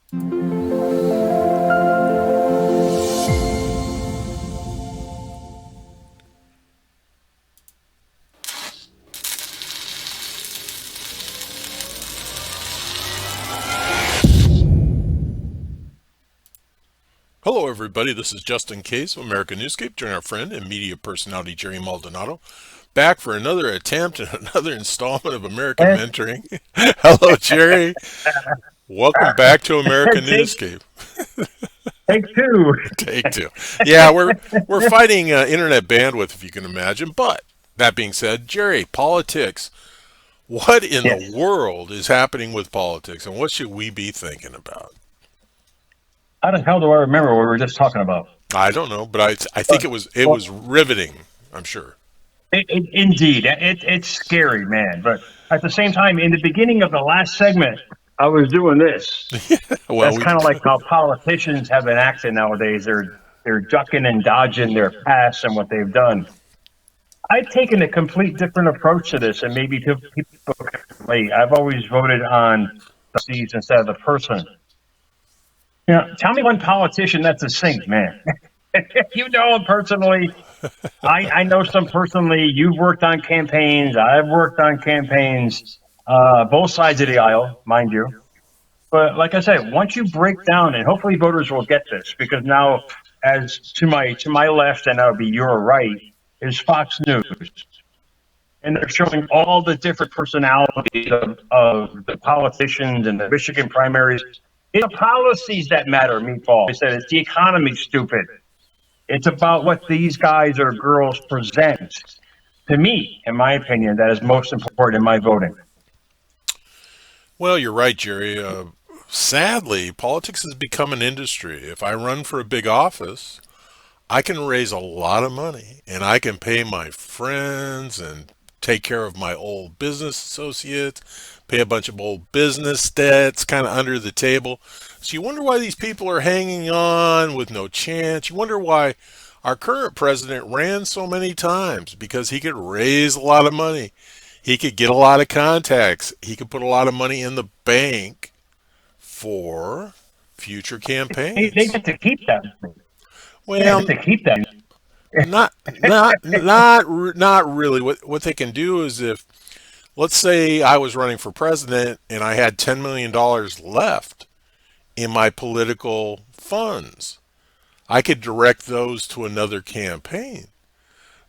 Hello, everybody. This is Justin Case of American Newscape. Join our friend and media personality Jerry Maldonado back for another attempt at another installment of American Mentoring. Hello, Jerry. Welcome back to American take, Newscape. take two. Take two. Yeah, we're fighting internet bandwidth, if you can imagine. But that being said, Jerry, politics. What in the Yes. world is happening with politics, and what should we be thinking about? How the hell do I remember what we were just talking about? I don't know, but I think But, it was riveting. I'm sure. indeed, it's scary, man. But at the same time, in the beginning of the last segment, I was doing this. Well, That's kind of like how politicians have been acting nowadays. They're ducking and dodging their past and what they've done. I've taken a complete different approach to this, and maybe people can relate. I've always voted on the seeds instead of the person. Tell me one politician that's a saint, man. You know him personally. I know some personally. You've worked on campaigns. I've worked on campaigns, both sides of the aisle, mind you. But like I said, once you break down, and hopefully voters will get this, because now, as to my left, and that would be your right, is Fox News, and they're showing all the different personalities of the politicians and the Michigan primaries. It's the policies that matter, Meatball. I said it's the economy, stupid. It's about what these guys or girls present. To me, in my opinion, that is most important in my voting. Well, you're right, Jerry. Sadly, politics has become an industry. If I run for a big office, I can raise a lot of money and I can pay my friends and take care of my old business associates, pay a bunch of old business debts kind of under the table. So you wonder why these people are hanging on with no chance. You wonder why our current president ran so many times, because he could raise a lot of money. He could get a lot of contacts. He could put a lot of money in the bank for future They campaigns. get to keep that. They Well, get to keep that. not really. What they can do is, if, let's say I was running for president and I had $10 million left in my political funds, I could direct those to another campaign.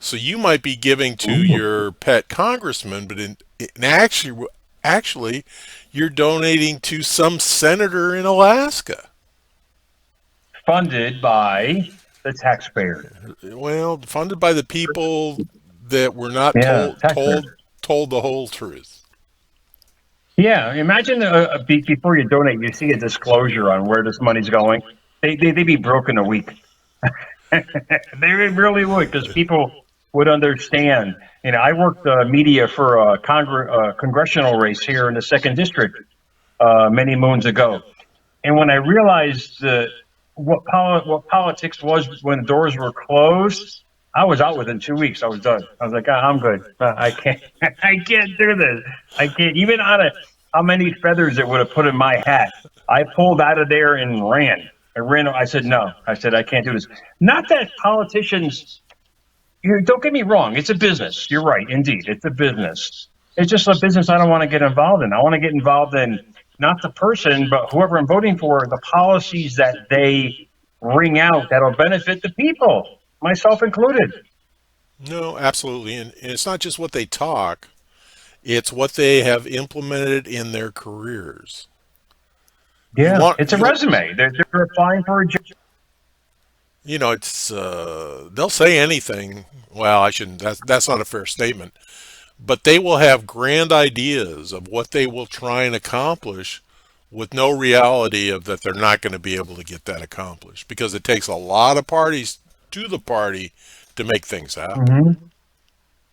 So you might be giving to your pet congressman, but actually, you're donating to some senator in Alaska. Funded by the taxpayer. Well, funded by the people that were not Yeah, taxpayers. told the whole truth. Yeah, imagine before you donate, you see a disclosure on where this money's going. They'd be broke in a week. They really would, because people would understand. I worked media for a congressional race here in the second district many moons ago, and when I realized what politics was when doors were closed, I was out within 2 weeks. I was done. I was like, I'm good. I can't. I can't do this. I can't. Even out of how many feathers it would have put in my hat, I pulled out of there and ran. I said, no. I said, I can't do this. Not that politicians, don't get me wrong. It's a business. You're right. Indeed. It's a business. It's just a business I don't want to get involved in. I want to get involved in not the person, but whoever I'm voting for, the policies that they ring out that'll benefit the people, myself included. No, absolutely. And it's not just what they talk, it's what they have implemented in their careers. You Yeah. want It's a resume. They're applying for a job. it's they'll say anything. Well, I shouldn't. That's not a fair statement. But they will have grand ideas of what they will try and accomplish, with no reality of that they're not going to be able to get that accomplished, because it takes a lot of parties to the party to make things happen. Mm-hmm.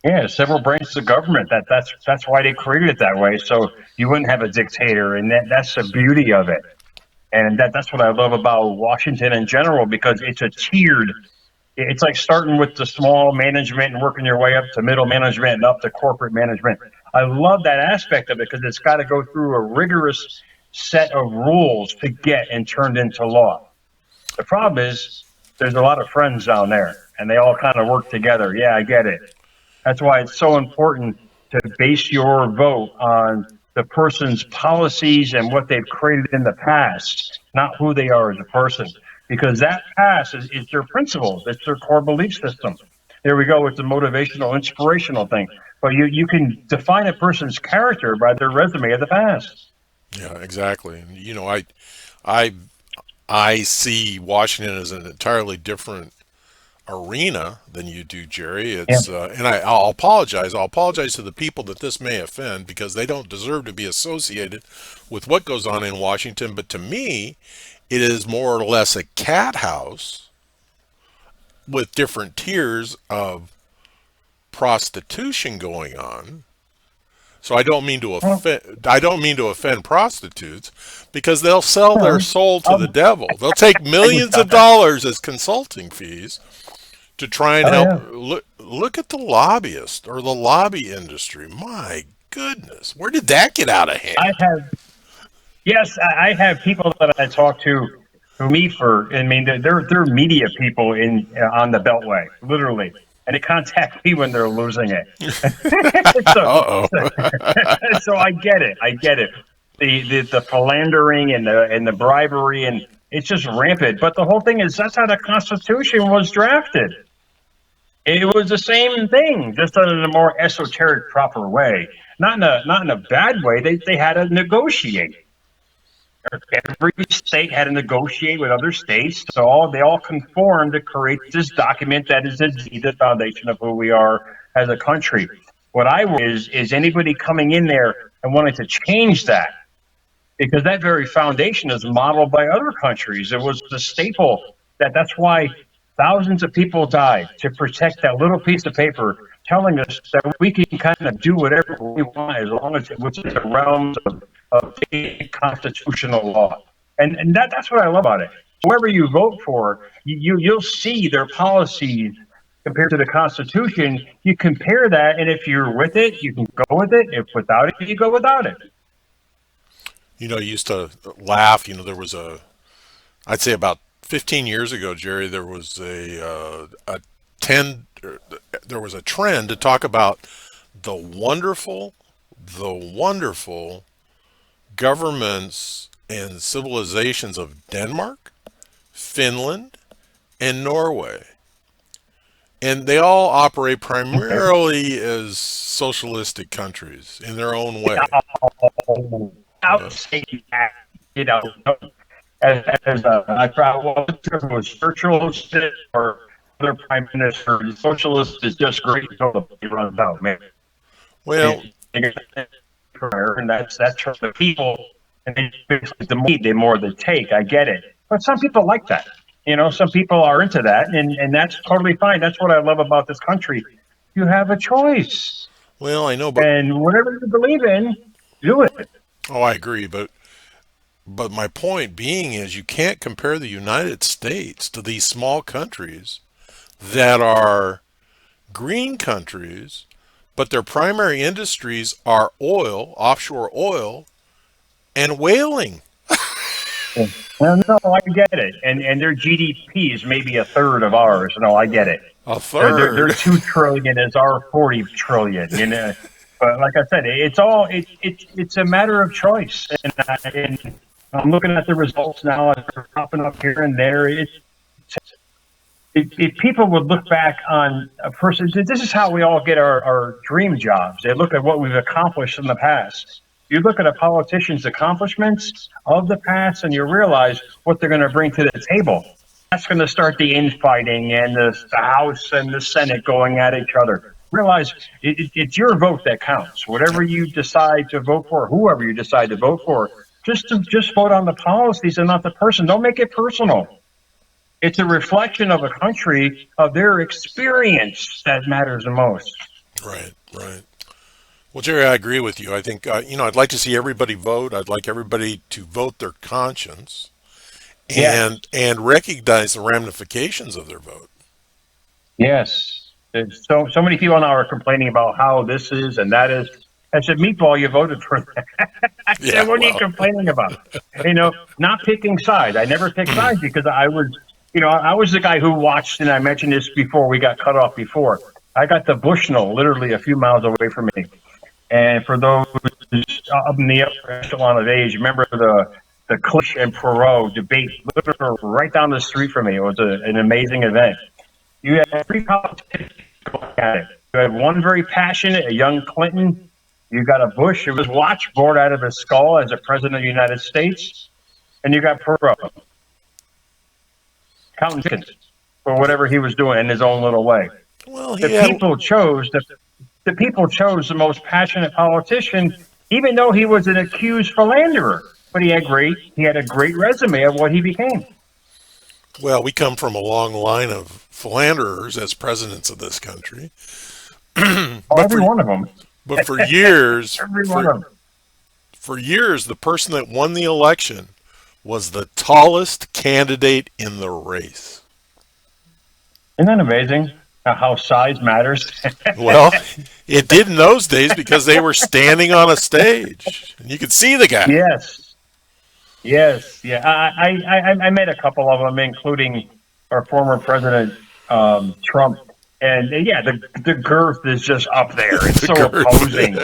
Yeah, several branches of government. That's why they created it that way. So you wouldn't have a dictator, and that's the beauty of it. And that's what I love about Washington in general, because it's a tiered. It's like starting with the small management and working your way up to middle management and up to corporate management. I love that aspect of it, because it's got to go through a rigorous set of rules to get and turned into law. The problem is there's a lot of friends down there, and they all kind of work together. Yeah, I get it. That's why it's so important to base your vote on the person's policies and what they've created in the past, not who they are as a person. Because that past is their principles, it's their core belief system. There we go. It's a motivational, inspirational thing. But you can define a person's character by their resume of the past. Yeah, exactly. I I see Washington as an entirely different arena than you do, Jerry. Yeah. And I'll apologize. I'll apologize to the people that this may offend because they don't deserve to be associated with what goes on in Washington. But to me, it is more or less a cat house with different tiers of prostitution going on. So I don't mean to Well, offend. I don't mean to offend prostitutes because they'll sell their no, soul to the um, devil. They'll take I would millions of stop that. dollars as consulting fees to try and Oh, help. yeah. Look at the lobbyist or the lobby industry. My goodness, where did that get out of I hand? have, yes, I have people that I talk to who meet for, I mean, they're media people in on the Beltway, literally. And they contact me when they're losing it. so, Uh so, oh. so I get it. I get it. The philandering and the bribery, and it's just rampant. But the whole thing is that's how the Constitution was drafted. It was the same thing, just done in a more esoteric, proper way. Not in a bad way. They had to negotiate. Every state had to negotiate with other states, so they all conformed to create this document that is indeed the foundation of who we are as a country. What I want is anybody coming in there and wanting to change that, because that very foundation is modeled by other countries. It was the staple that's why thousands of people died to protect that little piece of paper telling us that we can kind of do whatever we want as long as it was in the realms of constitutional law. And that's what I love about it. Whoever you vote for, you'll see their policies compared to the Constitution. You compare that, and if you're with it, you can go with it. If without it, you go without it. You used to laugh. There was I'd say about 15 years ago, Jerry, there was a trend to talk about the wonderful, the wonderful governments and civilizations of Denmark, Finland, and Norway. And they all operate Okay. primarily as socialistic countries in their own way. Out Yeah. saying that, you know, I forgot what it was Churchill said, or other prime minister. Socialist is just great until the money runs out, man. Well, And that's from the people, and then basically the more the more they take. I get it, but some people like that. Some people are into that, and that's totally fine. That's what I love about this country. You have a choice, well, I know, but and whatever you believe in, do it. oh, I agree, but my point being is you can't compare the United States to these small countries that are green countries, but their primary industries are oil, offshore oil, and whaling. Yeah. No, I get it, and their GDP is maybe a third of ours. No, I get it. A Their third. 2 trillion is our 40 trillion. But like I said, it's a matter of choice, and I'm looking at the results now. They're popping up here and there. If people would look back on a person, this is how we all get our dream jobs. They look at what we've accomplished in the past. You look at a politician's accomplishments of the past, and you realize what they're going to bring to the table. That's going to start the infighting and the House and the Senate going at each other. Realize it's your vote that counts. Whatever you decide to vote for, whoever you decide to vote for, just vote on the policies and not the person. Don't make it personal. It's a reflection of a country, of their experience, that matters the most. Right, right. Well, Jerry, I agree with you. I think, I'd like to see everybody vote. I'd like everybody to vote their conscience Yes, and recognize the ramifications of their vote. yes. There's so many people now are complaining about how this is and that is. I said, Meatball, you voted for that. I Yeah, said, what are you well, complaining about? Not picking sides. I never picked sides because I was the guy who watched, and I mentioned this before we got cut off before. I got the Bushnell literally a few miles away from me. And for those up in the upper echelon of age, remember the Clish and Perot debate literally right down the street from me. It was an amazing event. You had three politicians going at it. You had one very passionate, a young Clinton. You got a Bush. It was watch bored out of his skull as a president of the United States. And you got Perot, counting chickens for whatever he was doing in his own little way. well, The people chose the most passionate politician, even though he was an accused philanderer. But he had a great resume of what he became. well, we come from a long line of philanderers as presidents of this country. Every one of them. But for years, Every one of them. for years, the person that won the election was the tallest candidate in the race. Isn't that amazing? How size matters. Well, it did in those days because they were standing on a stage and you could see the guy. Yes, yeah. I met a couple of them, including our former president Trump, and yeah, the girth is just up there. It's so opposing,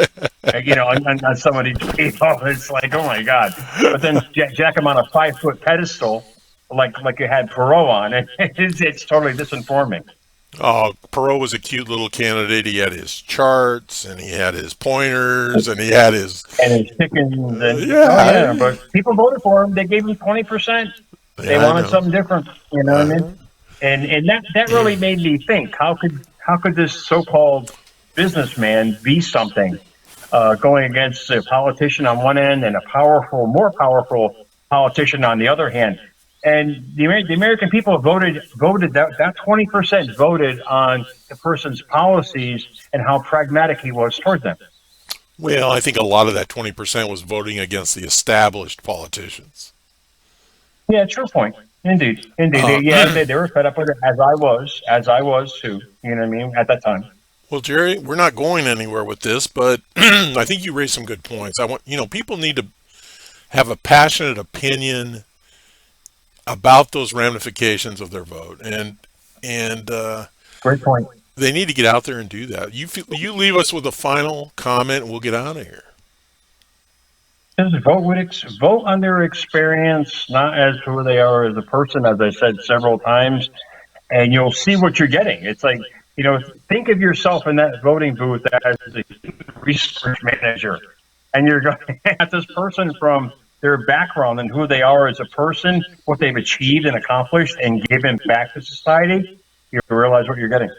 on some of these people. It's like, oh my god! But then jack him on a 5-foot pedestal, like you had Perot on, and it's totally disinforming. Oh, Perot was a cute little candidate. He had his charts and he had his pointers and he had his chickens. And, yeah. But people voted for him. They gave him 20%. They wanted something different. You know what I mean? And that really made me think. How could this so-called businessman be something going against a politician on one end and a more powerful politician on the other hand? And the American people voted that 20% voted on the person's policies and how pragmatic he was towards them. Well, I think a lot of that 20% was voting against the established politicians. Yeah, true point. Indeed. They were fed up with it, as I was too. You know what I mean? At that time. Well, Jerry, we're not going anywhere with this, but I think you raised some good points. People need to have a passionate opinion about those ramifications of their vote, and Great point. they need to get out there and do that. You leave us with a final comment, and we'll get out of here. Just vote on their experience, not as who they are as a person, as I said several times, and you'll see what you're getting. It's like, think of yourself in that voting booth as a research manager, and you're going at this person from their background and who they are as a person, what they've achieved and accomplished, and given back to society. You realize what you're getting.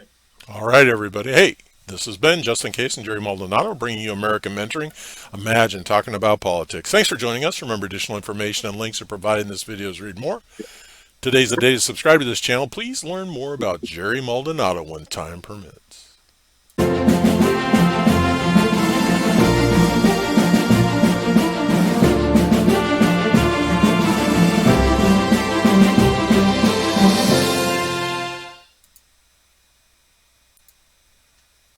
All right, everybody. Hey, this has been Justin Case and Jerry Maldonado bringing you American Mentoring. Imagine talking about politics. Thanks for joining us. Remember, additional information and links are provided in this video's read more. Today's the day to subscribe to this channel. Please learn more about Jerry Maldonado when time permits.